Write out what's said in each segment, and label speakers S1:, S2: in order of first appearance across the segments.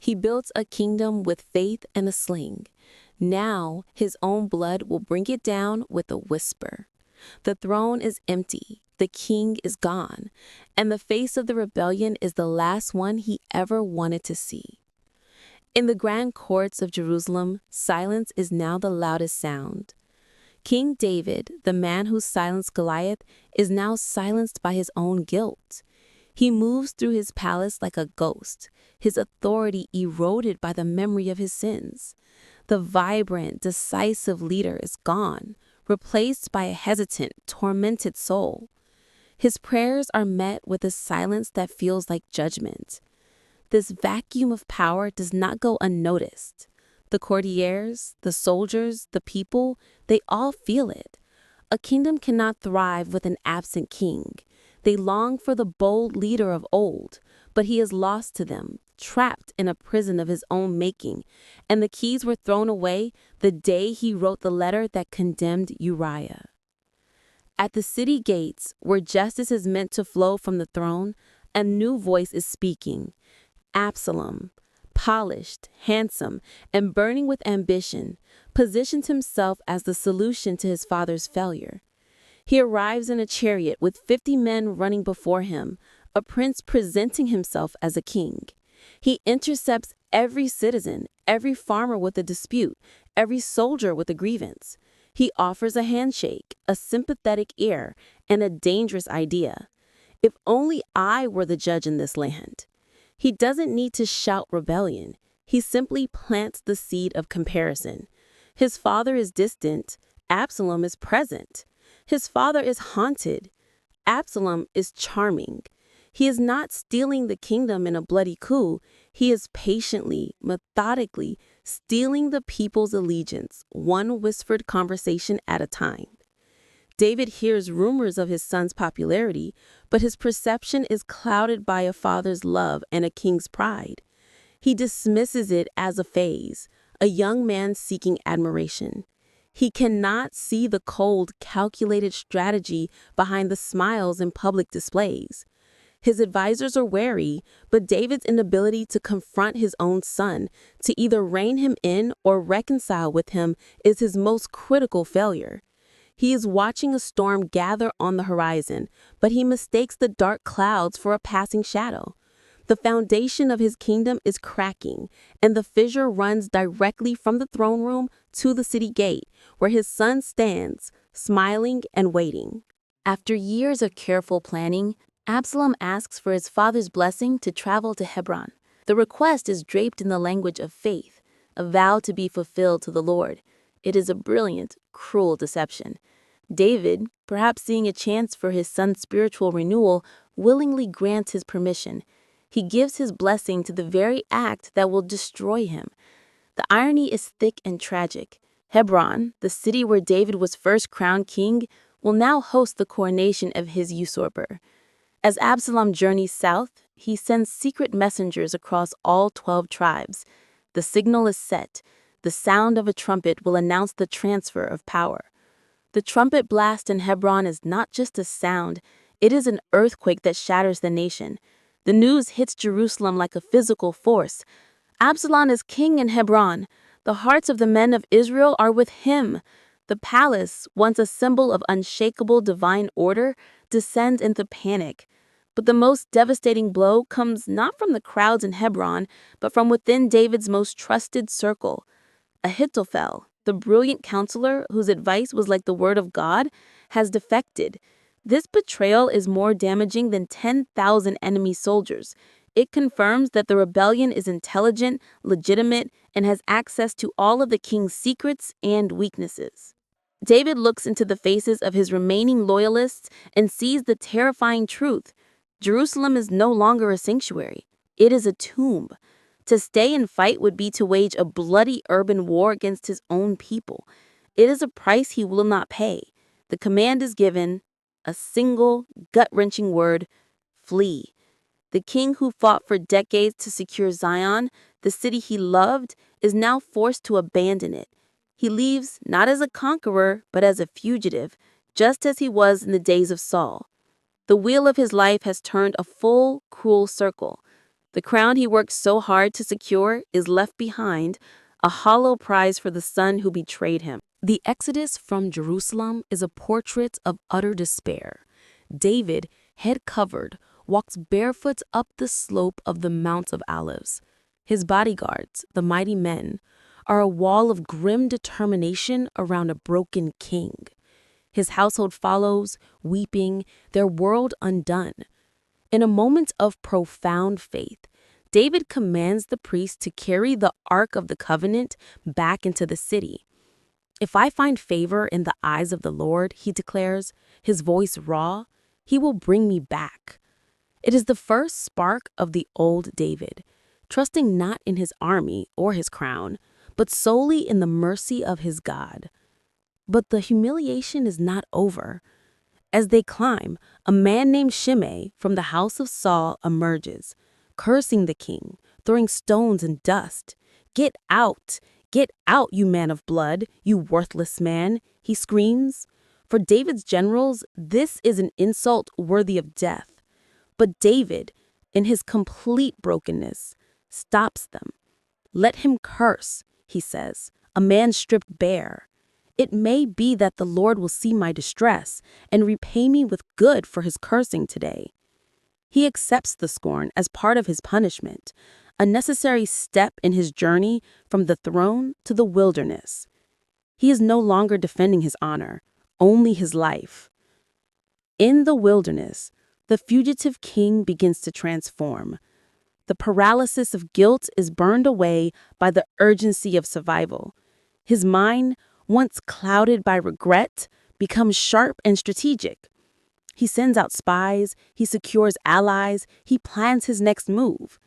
S1: He built a kingdom with faith and a sling. Now his own blood will bring it down with a whisper. The throne is empty, the king is gone, and the face of the rebellion is the last one he ever wanted to see. In the grand courts of Jerusalem, silence is now the loudest sound. King David, the man who silenced Goliath, is now silenced by his own guilt. He moves through his palace like a ghost, his authority eroded by the memory of his sins. The vibrant, decisive leader is gone, replaced by a hesitant, tormented soul. His prayers are met with a silence that feels like judgment. This vacuum of power does not go unnoticed. The courtiers, the soldiers, the people, they all feel it. A kingdom cannot thrive with an absent king. They long for the bold leader of old, but he is lost to them, trapped in a prison of his own making, and the keys were thrown away the day he wrote the letter that condemned Uriah. At the city gates, where justice is meant to flow from the throne, a new voice is speaking. Absalom, polished, handsome, and burning with ambition, positions himself as the solution to his father's failure. He arrives in a chariot with 50 men running before him, a prince presenting himself as a king. He intercepts every citizen, every farmer with a dispute, every soldier with a grievance. He offers a handshake, a sympathetic ear, and a dangerous idea. If only I were the judge in this land. He doesn't need to shout rebellion. He simply plants the seed of comparison. His father is distant. Absalom is present. His father is haunted. Absalom is charming. He is not stealing the kingdom in a bloody coup. He is patiently, methodically stealing the people's allegiance, one whispered conversation at a time. David hears rumors of his son's popularity, but his perception is clouded by a father's love and a king's pride. He dismisses it as a phase, a young man seeking admiration. He cannot see the cold, calculated strategy behind the smiles and public displays. His advisors are wary, but David's inability to confront his own son, to either rein him in or reconcile with him, is his most critical failure. He is watching a storm gather on the horizon, but he mistakes the dark clouds for a passing shadow. The foundation of his kingdom is cracking, and the fissure runs directly from the throne room to the city gate, where his son stands, smiling and waiting. After years of careful planning, Absalom asks for his father's blessing to travel to Hebron. The request is draped in the language of faith, a vow to be fulfilled to the Lord. It is a brilliant, cruel deception. David, perhaps seeing a chance for his son's spiritual renewal, willingly grants his permission. He gives his blessing to the very act that will destroy him. The irony is thick and tragic. Hebron, the city where David was first crowned king, will now host the coronation of his usurper. As Absalom journeys south, he sends secret messengers across all 12 tribes. The signal is set. The sound of a trumpet will announce the transfer of power. The trumpet blast in Hebron is not just a sound, it is an earthquake that shatters the nation. The news hits Jerusalem like a physical force. Absalom is king in Hebron. The hearts of the men of Israel are with him. The palace, once a symbol of unshakable divine order, descends into panic. But the most devastating blow comes not from the crowds in Hebron, but from within David's most trusted circle. Ahithophel, the brilliant counselor whose advice was like the word of God, has defected. This betrayal is more damaging than 10,000 enemy soldiers. It confirms that the rebellion is intelligent, legitimate, and has access to all of the king's secrets and weaknesses. David looks into the faces of his remaining loyalists and sees the terrifying truth. Jerusalem is no longer a sanctuary. It is a tomb. To stay and fight would be to wage a bloody urban war against his own people. It is a price he will not pay. The command is given, a single, gut-wrenching word: flee. The king who fought for decades to secure Zion, the city he loved, is now forced to abandon it. He leaves not as a conqueror, but as a fugitive, just as he was in the days of Saul. The wheel of his life has turned a full, cruel circle. The crown he worked so hard to secure is left behind, a hollow prize for the son who betrayed him. The exodus from Jerusalem is a portrait of utter despair. David, head covered, walks barefoot up the slope of the Mount of Olives. His bodyguards, the mighty men, are a wall of grim determination around a broken king. His household follows, weeping, their world undone. In a moment of profound faith, David commands the priest to carry the Ark of the Covenant back into the city. "If I find favor in the eyes of the Lord," he declares, his voice raw, "he will bring me back." It is the first spark of the old David, trusting not in his army or his crown, but solely in the mercy of his God. But the humiliation is not over. As they climb, a man named Shimei from the house of Saul emerges, cursing the king, throwing stones and dust. Get out, you man of blood, you worthless man," he screams. For David's generals, this is an insult worthy of death. But David, in his complete brokenness, stops them. "Let him curse," he says, "a man stripped bare. It may be that the Lord will see my distress and repay me with good for his cursing today." He accepts the scorn as part of his punishment, a necessary step in his journey from the throne to the wilderness. He is no longer defending his honor, only his life. In the wilderness, the fugitive king begins to transform. The paralysis of guilt is burned away by the urgency of survival. His mind, once clouded by regret, becomes sharp and strategic. He sends out spies, he secures allies, he plans his next move.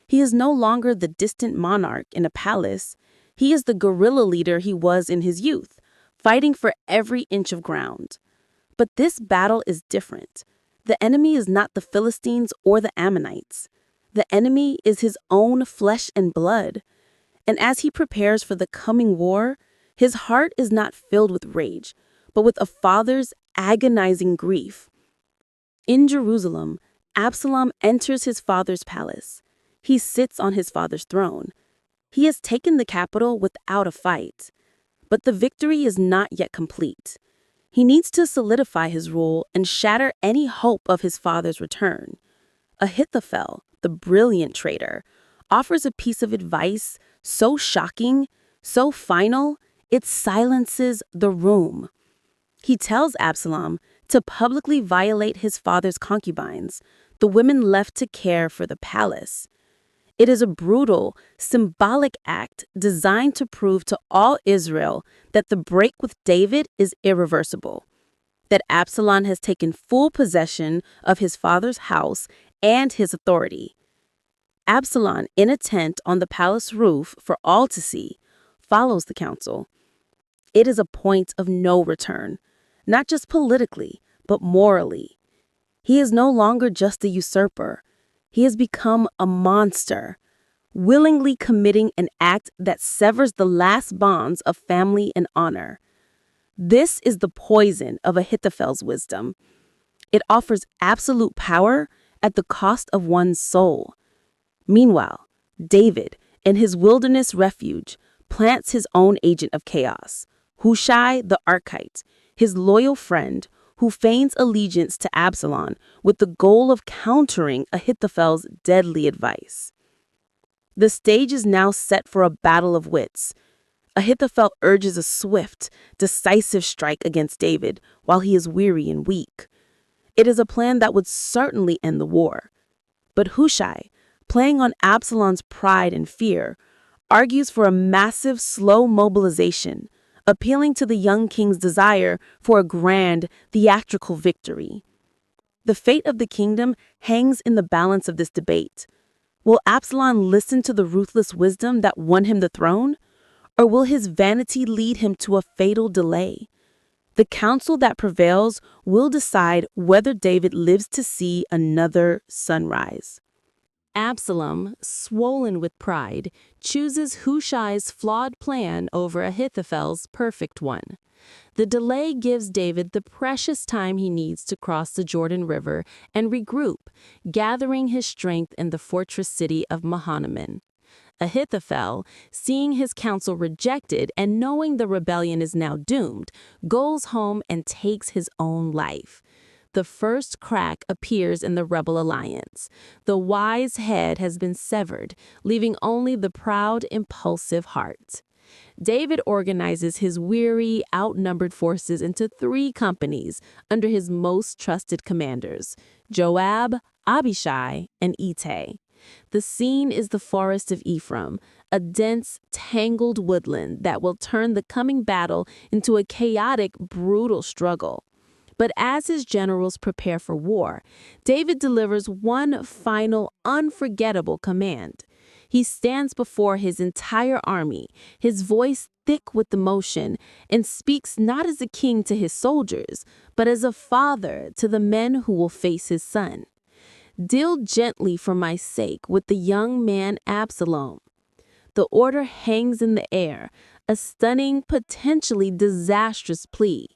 S1: He is no longer the distant monarch in a palace. He is the guerrilla leader he was in his youth, fighting for every inch of ground. But this battle is different. The enemy is not the Philistines or the Ammonites. The enemy is his own flesh and blood. And as he prepares for the coming war, his heart is not filled with rage, but with a father's agonizing grief. In Jerusalem, Absalom enters his father's palace. He sits on his father's throne. He has taken the capital without a fight. But the victory is not yet complete. He needs to solidify his rule and shatter any hope of his father's return. Ahithophel, the brilliant traitor, offers a piece of advice so shocking, so final, it silences the room. He tells Absalom to publicly violate his father's concubines, the women left to care for the palace. It is a brutal, symbolic act designed to prove to all Israel that the break with David is irreversible, that Absalom has taken full possession of his father's house and his authority. Absalom, in a tent on the palace roof for all to see, follows the council. It is a point of no return, not just politically, but morally. He is no longer just a usurper. He has become a monster, willingly committing an act that severs the last bonds of family and honor. This is the poison of Ahithophel's wisdom. It offers absolute power at the cost of one's soul. Meanwhile, David, in his wilderness refuge, plants his own agent of chaos, Hushai the Archite, his loyal friend who feigns allegiance to Absalom with the goal of countering Ahithophel's deadly advice. The stage is now set for a battle of wits. Ahithophel urges a swift, decisive strike against David while he is weary and weak. It is a plan that would certainly end the war. But Hushai, playing on Absalom's pride and fear, argues for a massive, slow mobilization, appealing to the young king's desire for a grand, theatrical victory. The fate of the kingdom hangs in the balance of this debate. Will Absalom listen to the ruthless wisdom that won him the throne? Or will his vanity lead him to a fatal delay? The council that prevails will decide whether David lives to see another sunrise. Absalom, swollen with pride, chooses Hushai's flawed plan over Ahithophel's perfect one. The delay gives David the precious time he needs to cross the Jordan River and regroup, gathering his strength in the fortress city of Mahanaim. Ahithophel, seeing his counsel rejected and knowing the rebellion is now doomed, goes home and takes his own life. The first crack appears in the rebel alliance. The wise head has been severed, leaving only the proud, impulsive heart. David organizes his weary, outnumbered forces into 3 companies under his most trusted commanders, Joab, Abishai, and Ittai. The scene is the Forest of Ephraim, a dense, tangled woodland that will turn the coming battle into a chaotic, brutal struggle. But as his generals prepare for war, David delivers one final, unforgettable command. He stands before his entire army, his voice thick with emotion, and speaks not as a king to his soldiers, but as a father to the men who will face his son. Deal gently for my sake with the young man Absalom. The order hangs in the air, a stunning, potentially disastrous plea.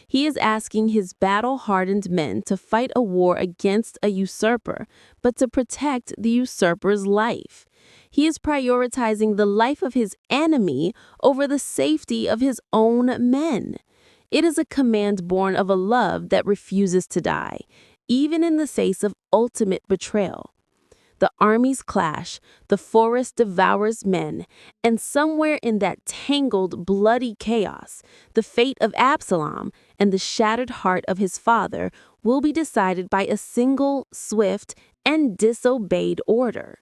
S1: He is asking his battle-hardened men to fight a war against a usurper, but to protect the usurper's life. He is prioritizing the life of his enemy over the safety of his own men. It is a command born of a love that refuses to die, even in the face of ultimate betrayal. The armies clash, the forest devours men, and somewhere in that tangled, bloody chaos, the fate of Absalom and the shattered heart of his father will be decided by a single, swift, and disobeyed order.